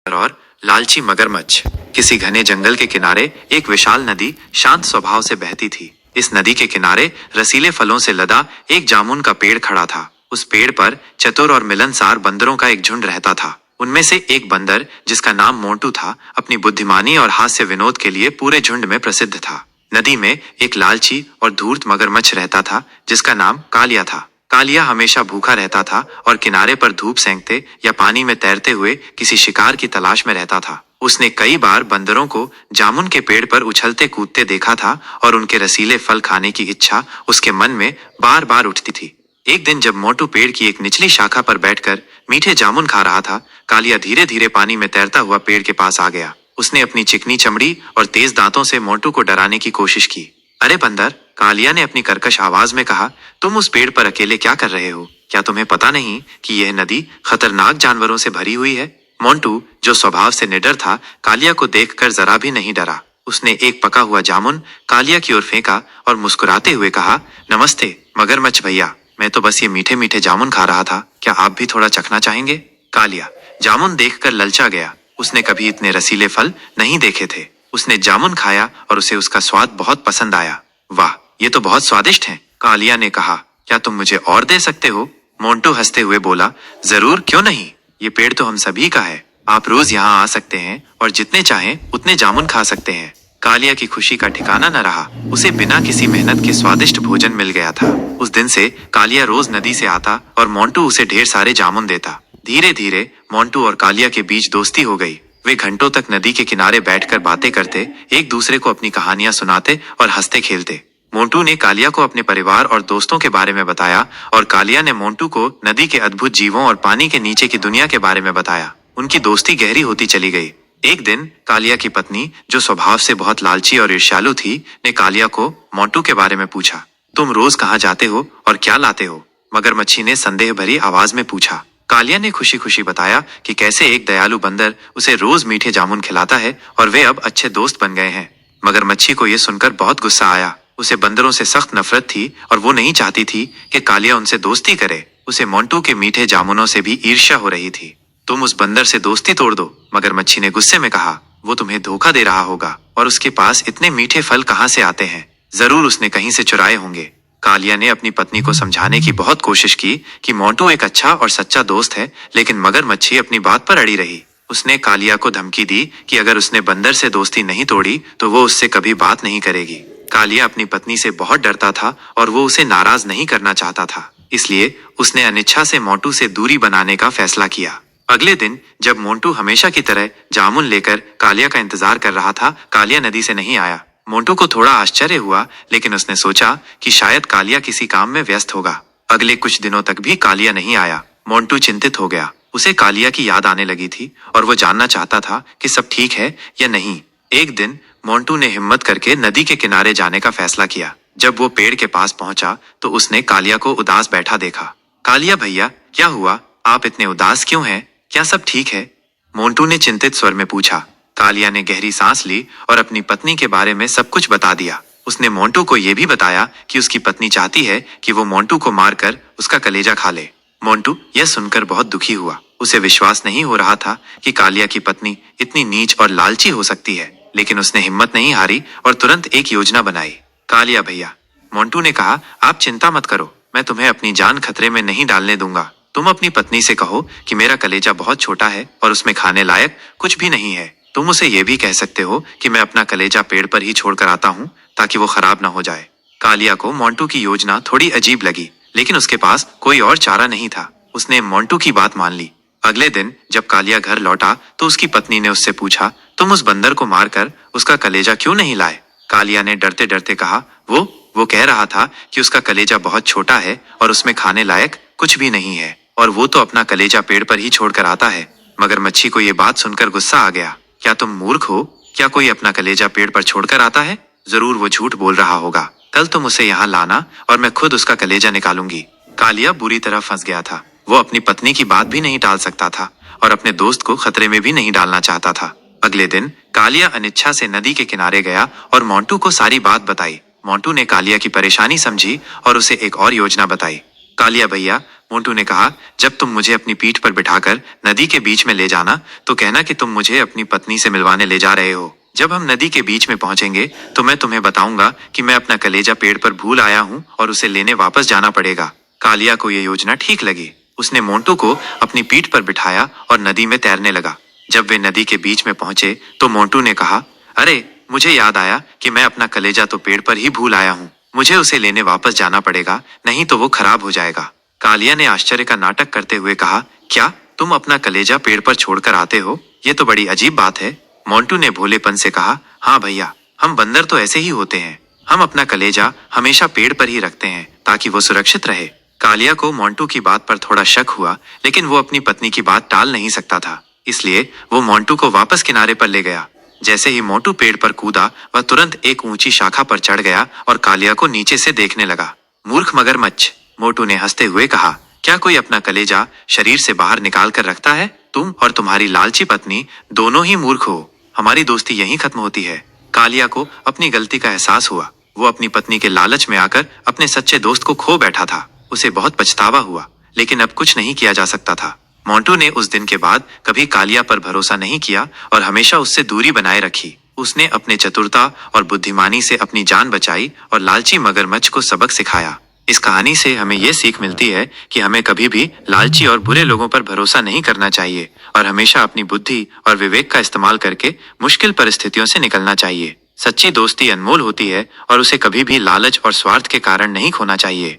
और लालची मगरमच्छ। किसी घने जंगल के किनारे एक विशाल नदी शांत स्वभाव से बहती थी। इस नदी के किनारे रसीले फलों से लदा एक जामुन का पेड़ खड़ा था। उस पेड़ पर चतुर और मिलनसार बंदरों का एक झुंड रहता था। उनमें से एक बंदर, जिसका नाम मोंटू था, अपनी बुद्धिमानी और हास्य विनोद के लिए पूरे झुंड में प्रसिद्ध था। नदी में एक लालची और धूर्त मगरमच्छ रहता था, जिसका नाम कालिया था। कालिया हमेशा भूखा रहता था और किनारे पर धूप सेंकते या पानी में तैरते हुए किसी शिकार की तलाश में रहता था। उसने कई बार बंदरों को जामुन के पेड़ पर उछलते कूदते देखा था और उनके रसीले फल खाने की इच्छा उसके मन में बार बार उठती थी। एक दिन जब मोटू पेड़ की एक निचली शाखा पर बैठकर मीठे जामुन खा रहा था, कालिया धीरे धीरे पानी में तैरता हुआ पेड़ के पास आ गया। उसने अपनी चिकनी चमड़ी और तेज दांतों से मोटू को डराने की कोशिश की। अरे बंदर, कालिया ने अपनी कर्कश आवाज में कहा, तुम उस पेड़ पर अकेले क्या कर रहे हो? क्या तुम्हें पता नहीं कि यह नदी खतरनाक जानवरों से भरी हुई है? मोंटू, जो स्वभाव से निडर था, कालिया को देखकर जरा भी नहीं डरा। उसने एक पका हुआ जामुन कालिया की ओर फेंका और मुस्कुराते हुए कहा, नमस्ते मगरमच्छ भैया, मैं तो बस ये मीठे मीठे जामुन खा रहा था, क्या आप भी थोड़ा चखना चाहेंगे? कालिया जामुन देखकर ललचा गया। उसने कभी इतने रसीले फल नहीं देखे थे। उसने जामुन खाया और उसे उसका स्वाद बहुत पसंद आया। वाह, ये तो बहुत स्वादिष्ट है, कालिया ने कहा। क्या तुम मुझे और दे सकते हो? मोंटू हंसते हुए बोला, जरूर, क्यों नहीं। ये पेड़ तो हम सभी का है। आप रोज यहाँ आ सकते हैं और जितने चाहें उतने जामुन खा सकते हैं। कालिया की खुशी का ठिकाना न रहा। उसे बिना किसी मेहनत के स्वादिष्ट भोजन मिल गया था। उस दिन से कालिया रोज नदी से आता और मोंटू उसे ढेर सारे जामुन देता। धीरे धीरे मोंटू और कालिया के बीच दोस्ती हो गई। वे घंटों तक नदी के किनारे बैठकर बातें करते, एक दूसरे को अपनी कहानियां सुनाते और हंसते खेलते। मोंटू ने कालिया को अपने परिवार और दोस्तों के बारे में बताया और कालिया ने मोंटू को नदी के अद्भुत जीवों और पानी के नीचे की दुनिया के बारे में बताया। उनकी दोस्ती गहरी होती चली गई। एक दिन कालिया की पत्नी, जो स्वभाव से बहुत लालची और ईर्ष्यालु थी, ने कालिया को मोंटू के बारे में पूछा, तुम रोज कहाँ जाते हो और क्या लाते हो? मगरमच्छी ने संदेह भरी आवाज में पूछा। कालिया ने खुशी खुशी बताया कि कैसे एक दयालु बंदर उसे रोज मीठे जामुन खिलाता है और वे अब अच्छे दोस्त बन गए हैं। मगरमच्छी को यह सुनकर बहुत गुस्सा आया। उसे बंदरों से सख्त नफरत थी और वो नहीं चाहती थी कि कालिया उनसे दोस्ती करे। उसे मोंटू के मीठे जामुनों से भी ईर्ष्या हो रही थी। तुम उस बंदर से दोस्ती तोड़ दो, मगरमच्छी ने गुस्से में कहा। वो तुम्हें धोखा दे रहा होगा और उसके पास इतने मीठे फल कहाँ से आते हैं? जरूर उसने कहीं से चुराए होंगे। कालिया ने अपनी पत्नी को समझाने की बहुत कोशिश की कि मोंटू एक अच्छा और सच्चा दोस्त है, लेकिन मगरमच्छी अपनी बात पर अड़ी रही। उसने कालिया को धमकी दी कि अगर उसने बंदर से दोस्ती नहीं तोड़ी तो वो उससे कभी बात नहीं करेगी। कालिया अपनी पत्नी से बहुत डरता था और वो उसे नाराज नहीं करना चाहता था, इसलिए उसने अनिच्छा से मोंटू से दूरी बनाने का फैसला किया। अगले दिन जब मोंटू हमेशा की तरह जामुन लेकर कालिया का इंतजार कर रहा था, कालिया नदी से नहीं आया। मोंटू को थोड़ा आश्चर्य हुआ, लेकिन उसने सोचा कि शायद कालिया किसी काम में व्यस्त होगा। अगले कुछ दिनों तक भी कालिया नहीं आया। मोंटू चिंतित हो गया। उसे कालिया की याद आने लगी थी और वो जानना चाहता था कि सब ठीक है या नहीं। एक दिन मोंटू ने हिम्मत करके नदी के किनारे जाने का फैसला किया। जब वो पेड़ के पास पहुंचा तो उसने कालिया को उदास बैठा देखा। कालिया भैया, क्या हुआ? आप इतने उदास क्यों हैं? क्या सब ठीक है? मोंटू ने चिंतित स्वर में पूछा। कालिया ने गहरी सांस ली और अपनी पत्नी के बारे में सब कुछ बता दिया। उसने मोंटू को यह भी बताया कि उसकी पत्नी चाहती है कि वो मोंटू को मारकर उसका कलेजा खा ले। मोंटू यह सुनकर बहुत दुखी हुआ। उसे विश्वास नहीं हो रहा था कि कालिया की पत्नी इतनी नीच और लालची हो सकती है, लेकिन उसने हिम्मत नहीं हारी और तुरंत एक योजना बनाई। कालिया भैया, मोंटू ने कहा, आप चिंता मत करो, मैं तुम्हें अपनी जान खतरे में नहीं डालने दूंगा। तुम अपनी पत्नी से कहो कि मेरा कलेजा बहुत छोटा है और उसमें खाने लायक कुछ भी नहीं है। तुम उसे ये भी कह सकते हो कि मैं अपना कलेजा पेड़ पर ही छोड़कर आता हूँ ताकि वो खराब ना हो जाए। कालिया को मोंटू की योजना थोड़ी अजीब लगी, लेकिन उसके पास कोई और चारा नहीं था। उसने मोंटू की बात मान ली। अगले दिन जब कालिया घर लौटा तो उसकी पत्नी ने उससे पूछा, तुम उस बंदर को मारकर उसका कलेजा क्यों नहीं लाए? कालिया ने डरते डरते कहा, वो कह रहा था कि उसका कलेजा बहुत छोटा है और उसमें खाने लायक कुछ भी नहीं है और वो तो अपना कलेजा पेड़ पर ही छोड़कर आता है। मगरमच्छी को ये बात सुनकर गुस्सा आ गया। क्या तुम मूर्ख हो? क्या कोई अपना कलेजा पेड़ पर छोड़कर आता है? जरूर वो झूठ बोल रहा होगा। कल तुम उसे यहाँ लाना और मैं खुद उसका कलेजा निकालूंगी। कालिया बुरी तरह फंस गया था। वो अपनी पत्नी की बात भी नहीं टाल सकता था और अपने दोस्त को खतरे में भी नहीं डालना चाहता था। अगले दिन कालिया अनिच्छा से नदी के किनारे गया और मोंटू को सारी बात बताई। मोंटू ने कालिया की परेशानी समझी और उसे एक और योजना बताई। कालिया भैया, मोंटू ने कहा, जब तुम मुझे अपनी पीठ पर बिठाकर नदी के बीच में ले जाना तो कहना कि तुम मुझे अपनी पत्नी से मिलवाने ले जा रहे हो। जब हम नदी के बीच में पहुंचेंगे तो मैं तुम्हें बताऊंगा कि मैं अपना कलेजा पेड़ पर भूल आया हूं और उसे लेने वापस जाना पड़ेगा। कालिया को यह योजना ठीक लगी। उसने मोंटू को अपनी पीठ पर बिठाया और नदी में तैरने लगा। जब वे नदी के बीच में पहुंचे तो मोंटू ने कहा, अरे मुझे याद आया कि मैं अपना कलेजा तो पेड़ पर ही भूल आया हूँ। मुझे उसे लेने वापस जाना पड़ेगा, नहीं तो वो खराब हो जाएगा। कालिया ने आश्चर्य का नाटक करते हुए कहा, क्या तुम अपना कलेजा पेड़ पर छोड़कर आते हो? ये तो बड़ी अजीब बात है। मोंटू ने भोलेपन से कहा, हाँ भैया, हम बंदर तो ऐसे ही होते हैं। हम अपना कलेजा हमेशा पेड़ पर ही रखते हैं ताकि वो सुरक्षित रहे। कालिया को मोंटू की बात पर थोड़ा शक हुआ, लेकिन वो अपनी पत्नी की बात टाल नहीं सकता था। इसलिए वो मोंटू को वापस किनारे पर ले गया। जैसे ही मोंटू पेड़ पर कूदा, वह तुरंत एक ऊंची शाखा पर चढ़ गया और कालिया को नीचे से देखने लगा। मूर्ख मगरमच्छ, मोंटू ने हंसते हुए कहा, क्या कोई अपना कलेजा शरीर से बाहर निकाल कर रखता है? तुम और तुम्हारी लालची पत्नी दोनों ही मूर्ख हो। हमारी दोस्ती यहीं खत्म होती है। कालिया को अपनी गलती का एहसास हुआ। वो अपनी पत्नी के लालच में आकर अपने सच्चे दोस्त को खो बैठा था। उसे बहुत पछतावा हुआ, लेकिन अब कुछ नहीं किया जा सकता था। मोंटू ने उस दिन के बाद कभी कालिया पर भरोसा नहीं किया और हमेशा उससे दूरी बनाए रखी। उसने अपने चतुरता और बुद्धिमानी से अपनी जान बचाई और लालची मगरमच्छ को सबक सिखाया। इस कहानी से हमें ये सीख मिलती है कि हमें कभी भी लालची और बुरे लोगों पर भरोसा नहीं करना चाहिए और हमेशा अपनी बुद्धि और विवेक का इस्तेमाल करके मुश्किल परिस्थितियों से निकलना चाहिए। सच्ची दोस्ती अनमोल होती है और उसे कभी भी लालच और स्वार्थ के कारण नहीं खोना चाहिए।